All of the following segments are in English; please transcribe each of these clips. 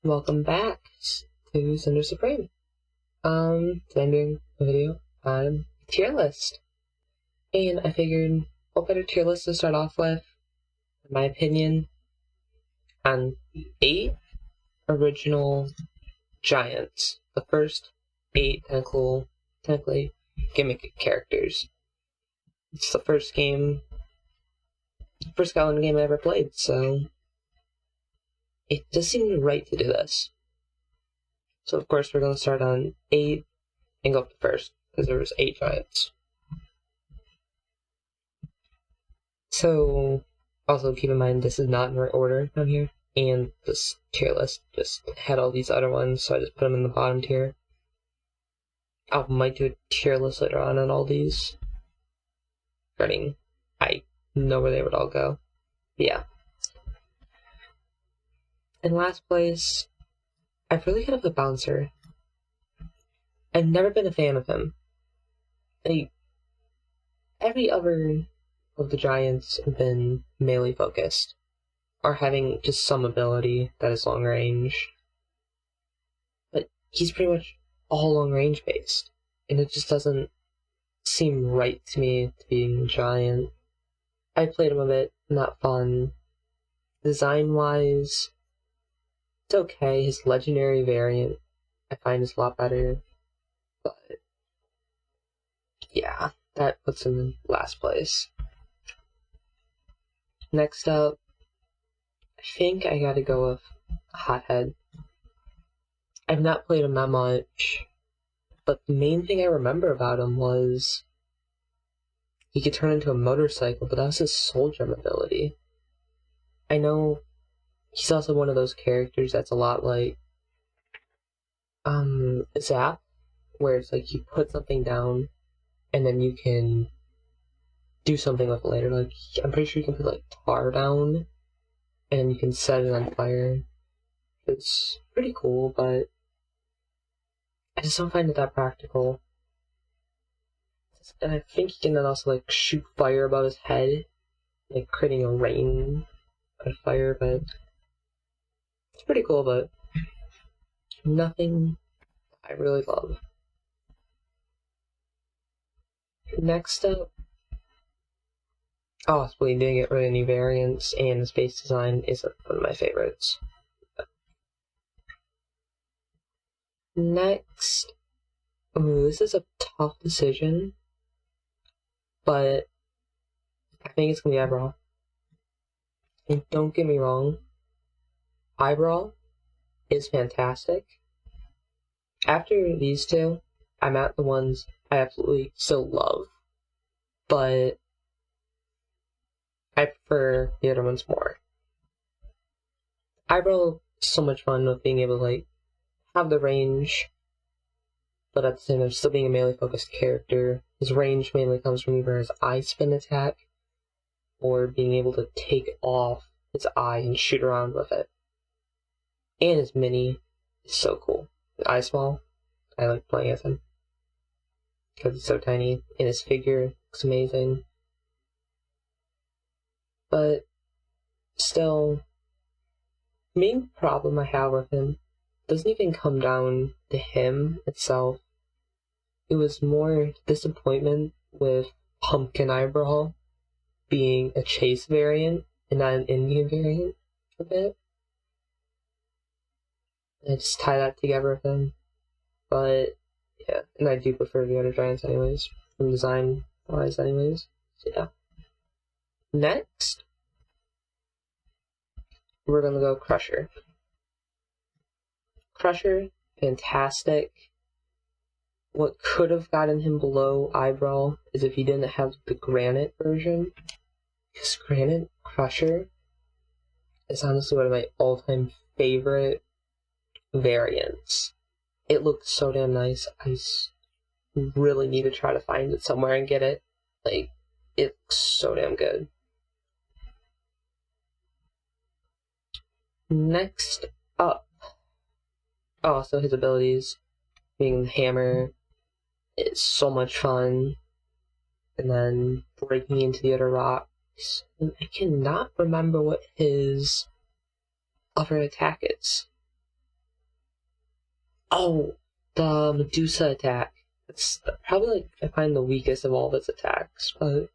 Welcome back to Cinder Supreme. Today I'm doing a video on tier list. And I figured what better tier list to start off with, in my opinion, on 8 original giants. The first 8 technically gimmick characters. It's the first Skylanders game I ever played, so it just seemed right to do this. So of course we're going to start on 8 and go up to first, because there was 8 giants. So, also keep in mind this is not in right order down here, and this tier list just had all these other ones, so I just put them in the bottom tier. I might do a tier list later on all these. I know where they would all go. But yeah. In last place, I've really kind of the Bouncer. I've never been a fan of him. Every other of the giants have been melee focused, or having just some ability that is long range. But he's pretty much all long range based, and it just doesn't seem right to me to being a giant. I played him a bit, not fun. Design wise, it's okay. His legendary variant I find is a lot better, but yeah, that puts him in last place. Next up, I think I gotta go with Hothead. I've not played him that much, but the main thing I remember about him was he could turn into a motorcycle, but that was his soul gem ability. I know he's also one of those characters that's a lot like Zap, where it's like you put something down and then you can do something with it later. Like, I'm pretty sure you can put like tar down and you can set it on fire. It's pretty cool, but I just don't find it that practical. And I think he can then also like shoot fire above his head, like creating a rain of fire, but it's pretty cool, but nothing I really love. Next up, we didn't get really any variants, and the space design is one of my favorites. Next, this is a tough decision, but I think it's gonna be Eyebrow. And don't get me wrong, Eyebrow is fantastic. After these two, I'm at the ones I absolutely still love, but I prefer the other ones more. Eyebrow is so much fun with being able to like have the range, but at the same time still being a melee focused character. His range mainly comes from either his eye spin attack or being able to take off his eye and shoot around with it. And his mini is so cool. The eye small, I like playing as him because he's so tiny, and his figure looks amazing. But still, the main problem I have with him doesn't even come down to him itself. It was more disappointment with Pumpkin Eyebrow being a chase variant and not an Indian variant a bit. I just tie that together with him. But yeah, and I do prefer the other giants anyways, from design wise anyways. So yeah. Next, we're gonna go Crusher. Crusher, fantastic. What could have gotten him below Eyebrow is if he didn't have the Granite version. Because Granite Crusher is honestly one of my all-time favorite variants. It looks so damn nice. I really need to try to find it somewhere and get it. Like, it looks so damn good. Next up. So his abilities, being the hammer, is so much fun. And then breaking into the other rocks. And I cannot remember what his other attack is. Oh, the Medusa attack. It's probably like I find the weakest of all of its attacks, but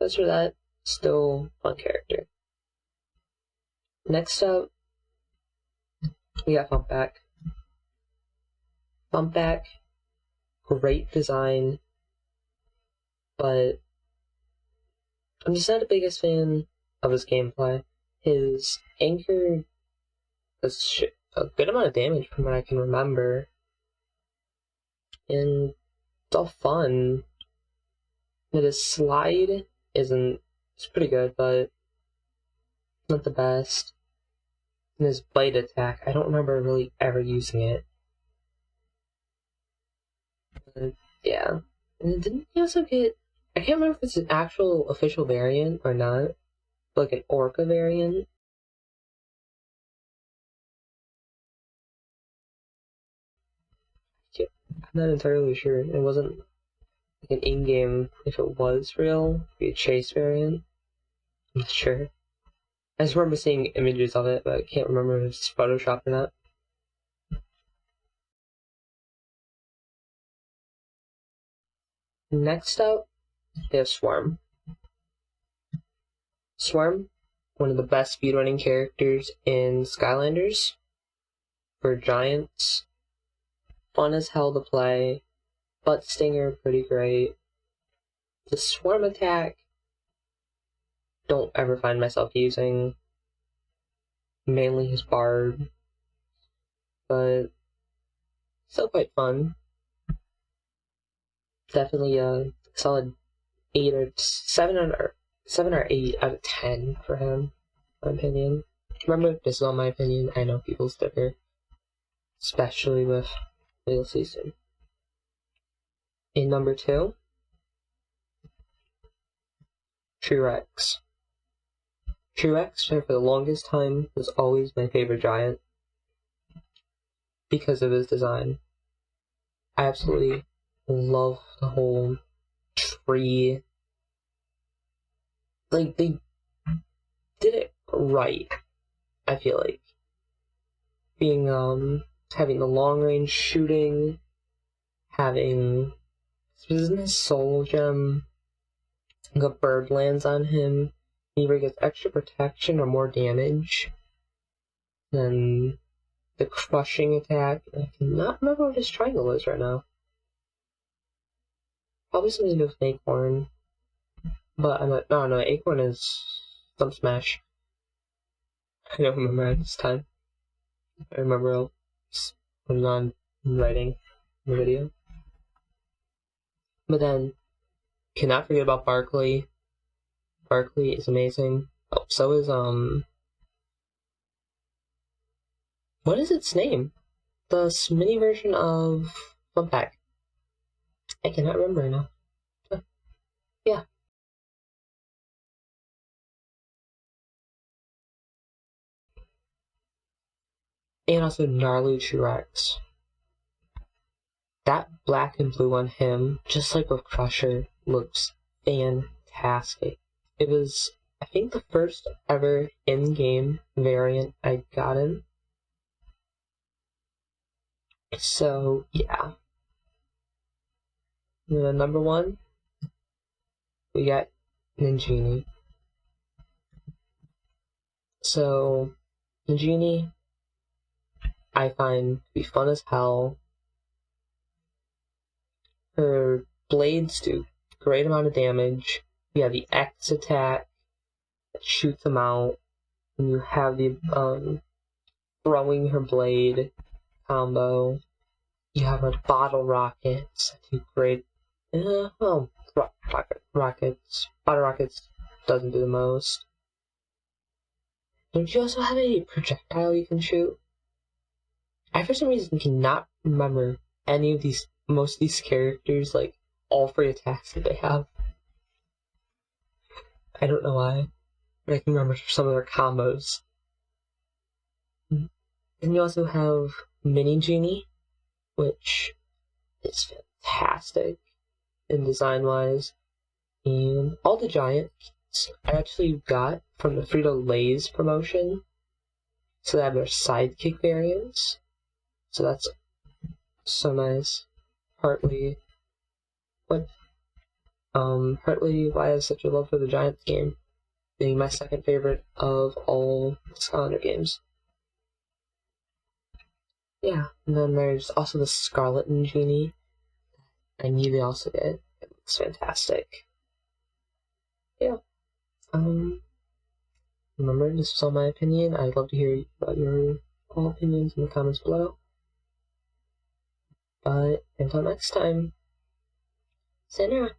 as for that, still fun character. Next up, we got Bumpback. Bumpback, great design, but I'm just not the biggest fan of his gameplay. His anchor does a good amount of damage from what I can remember, and it's all fun. And his slide it's pretty good, but not the best. And his bite attack, I don't remember really ever using it. But yeah. And didn't he also get, I can't remember if it's an actual official variant or not, like an Orca variant. I'm not entirely sure. It wasn't like an in-game, if it was real, it'd be a chase variant. I'm not sure. I just remember seeing images of it, but I can't remember if it's Photoshop or not. Next up, we have Swarm. Swarm, one of the best speedrunning characters in Skylanders for Giants. Fun as hell to play. Butt Stinger, pretty great. The Swarm attack, don't ever find myself using. Mainly his Bard, but still quite fun. Definitely a solid 8 or 7 or 8 out of 10 for him, in my opinion. Remember, this is all my opinion. I know people's differ, especially with Legal Season. In number 2, T-Rex. T-Rex, for the longest time, was always my favorite giant because of his design. I absolutely love the whole tree. Like, they did it right, I feel like. Being, having the long range shooting, having, isn't his soul gem, like a bird lands on him, he either gets extra protection or more damage. Then the crushing attack, I cannot remember what his triangle is right now. Probably something to do with Acorn. But I'm like, no, Acorn is some Smash. I don't remember at this time. I remember I was on writing the video. But then, cannot forget about Barkley. Barkley is amazing. Oh, so is, what is its name? The mini version of Bumpback. I cannot remember now. Yeah. And also Gnarly T-Rex. That black and blue on him, just like with Crusher, looks fantastic. It was, I think, the first ever in-game variant I got him. So, yeah. And then number 1, we got Ninjini. So, Ninjini, I find to be fun as hell. Her blades do a great amount of damage. You have the X attack that shoots them out. And you have the throwing her blade combo. You have her bottle rockets that do great. Rockets. Bottle rockets doesn't do the most. Don't you also have a projectile you can shoot? I for some reason cannot remember any of most of these characters, like all 3 attacks that they have. I don't know why, but I can remember some of their combos. And you also have Mini Genie, which is fantastic in design-wise. And all the giants I actually got from the Frito-Lay's promotion, so they have their sidekick variants. So that's so nice. Partly why I have such a love for the Giants game, being my second favorite of all Skylander games. Yeah, and then there's also the Scarlet and Genie. I need to also get. It looks fantastic. Yeah. Remember, this was all my opinion. I'd love to hear about your all opinions in the comments below. But until next time, sayonara.